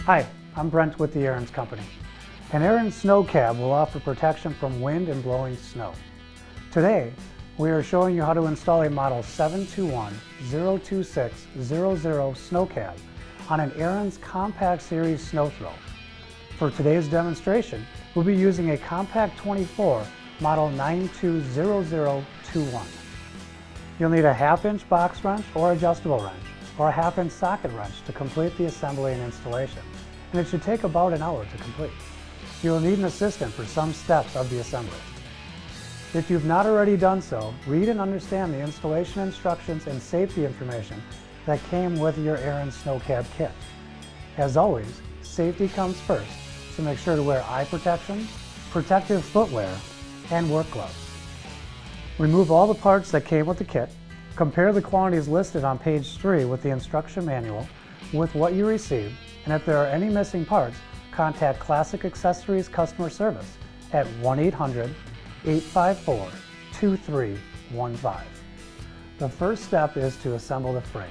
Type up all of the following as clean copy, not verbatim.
Hi, I'm Brent with the Ariens Company. An Ariens snow cab will offer protection from wind and blowing snow. Today, we are showing you how to install a model 721-02600 snow cab on an Ariens Compact Series Sno-Thro. For today's demonstration, we'll be using a Compact 24 model 920021. You'll need a half-inch box wrench or adjustable wrench, or a half-inch socket wrench to complete the assembly and installation, and it should take about an hour to complete. You will need an assistant for some steps of the assembly. If you've not already done so, read and understand the installation instructions and safety information that came with your Ariens Snow Cab kit. As always, safety comes first, so make sure to wear eye protection, protective footwear, and work gloves. Remove all the parts that came with the kit. Compare the quantities listed on page 3 with the instruction manual with what you received, and if there are any missing parts, contact Classic Accessories Customer Service at 1-800-854-2315. The first step is to assemble the frame.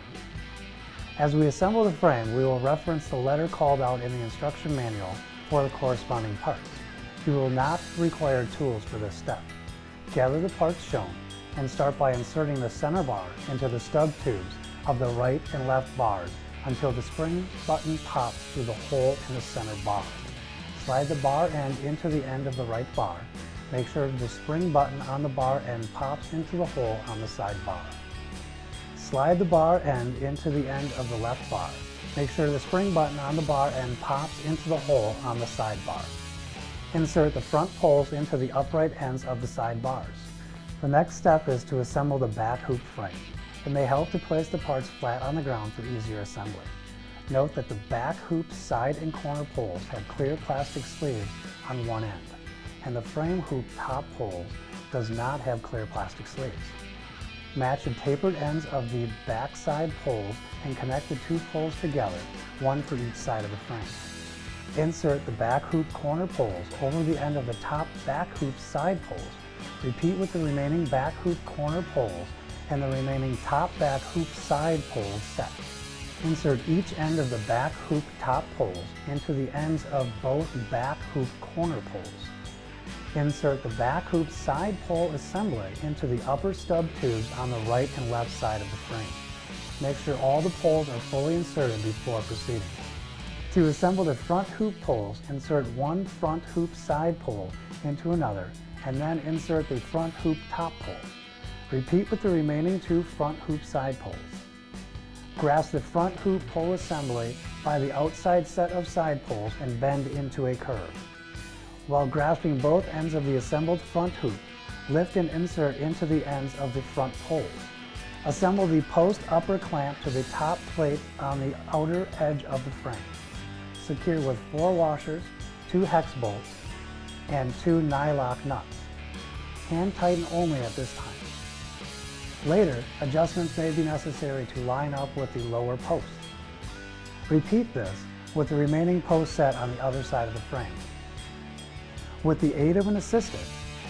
As we assemble the frame, we will reference the letter called out in the instruction manual for the corresponding parts. You will not require tools for this step. Gather the parts shown and start by inserting the center bar into the stub tubes of the right and left bars until the spring button pops through the hole in the center bar. Slide the bar end into the end of the right bar. Make sure the spring button on the bar end pops into the hole on the side bar. Slide the bar end into the end of the left bar. Make sure the spring button on the bar end pops into the hole on the side bar. Insert the front poles into the upright ends of the side bars. The next step is to assemble the back hoop frame. It may help to place the parts flat on the ground for easier assembly. Note that the back hoop side and corner poles have clear plastic sleeves on one end, and the frame hoop top poles does not have clear plastic sleeves. Match the tapered ends of the back side poles and connect the two poles together, one for each side of the frame. Insert the back hoop corner poles over the end of the top back hoop side poles. Repeat with the remaining back hoop corner poles and the remaining top back hoop side poles set. Insert each end of the back hoop top poles into the ends of both back hoop corner poles. Insert the back hoop side pole assembly into the upper stub tubes on the right and left side of the frame. Make sure all the poles are fully inserted before proceeding. To assemble the front hoop poles, insert one front hoop side pole into another, and then insert the front hoop top pole. Repeat with the remaining two front hoop side poles. Grasp the front hoop pole assembly by the outside set of side poles and bend into a curve. While grasping both ends of the assembled front hoop, lift and insert into the ends of the front poles. Assemble the post upper clamp to the top plate on the outer edge of the frame. Secure with 4 washers, 2 hex bolts, and 2 nylock nuts. Hand tighten only at this time. Later, adjustments may be necessary to line up with the lower post. Repeat this with the remaining post set on the other side of the frame. With the aid of an assistant,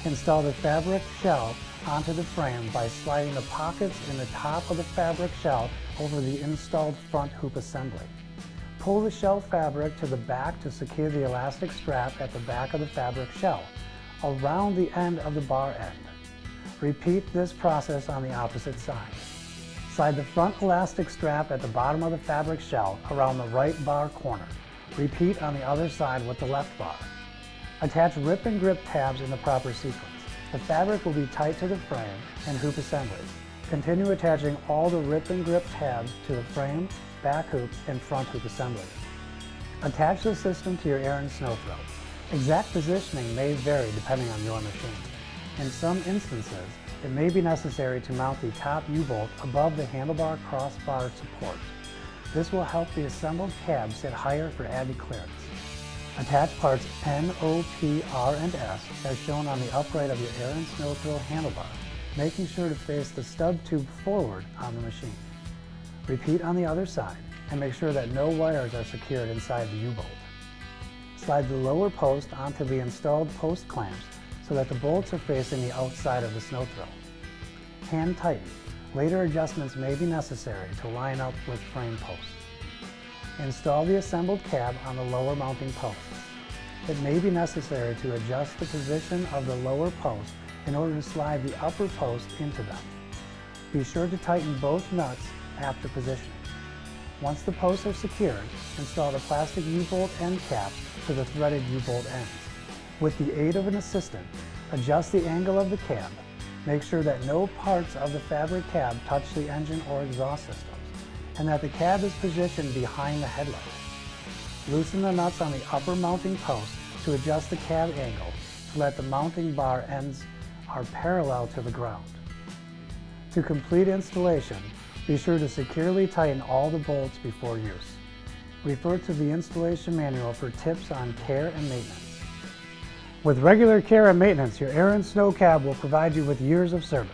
install the fabric shell onto the frame by sliding the pockets in the top of the fabric shell over the installed front hoop assembly. Pull the shell fabric to the back to secure the elastic strap at the back of the fabric shell, around the end of the bar end. Repeat this process on the opposite side. Slide the front elastic strap at the bottom of the fabric shell around the right bar corner. Repeat on the other side with the left bar. Attach rip and grip tabs in the proper sequence. The fabric will be tight to the frame and hoop assemblies. Continue attaching all the rip and grip tabs to the frame, back hoop, and front hoop assemblies. Attach the system to your Ariens Sno-Thro. Exact positioning may vary depending on your machine. In some instances, it may be necessary to mount the top U-bolt above the handlebar crossbar support. This will help the assembled cab sit higher for added clearance. Attach parts N, O, P, R, and S as shown on the upright of your Ariens Sno-Thro handlebar, making sure to face the stub tube forward on the machine. Repeat on the other side and make sure that no wires are secured inside the U-bolt. Slide the lower post onto the installed post clamps so that the bolts are facing the outside of the Sno-Thro. Hand tighten. Later adjustments may be necessary to line up with frame posts. Install the assembled cab on the lower mounting posts. It may be necessary to adjust the position of the lower post in order to slide the upper post into them. Be sure to tighten both nuts after positioning. Once the posts are secured, install the plastic U-bolt end caps to the threaded U-bolt ends. With the aid of an assistant, adjust the angle of the cab. Make sure that no parts of the fabric cab touch the engine or exhaust systems, and that the cab is positioned behind the headlight. Loosen the nuts on the upper mounting post to adjust the cab angle so that the mounting bar ends are parallel to the ground. To complete installation, be sure to securely tighten all the bolts before use. Refer to the installation manual for tips on care and maintenance. With regular care and maintenance, your Ariens Snow Cab will provide you with years of service.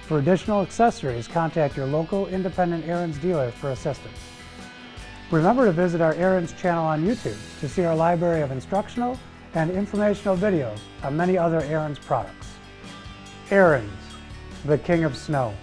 For additional accessories, contact your local independent Ariens dealer for assistance. Remember to visit our Ariens channel on YouTube to see our library of instructional and informational videos on many other Ariens products. Ariens, the king of snow.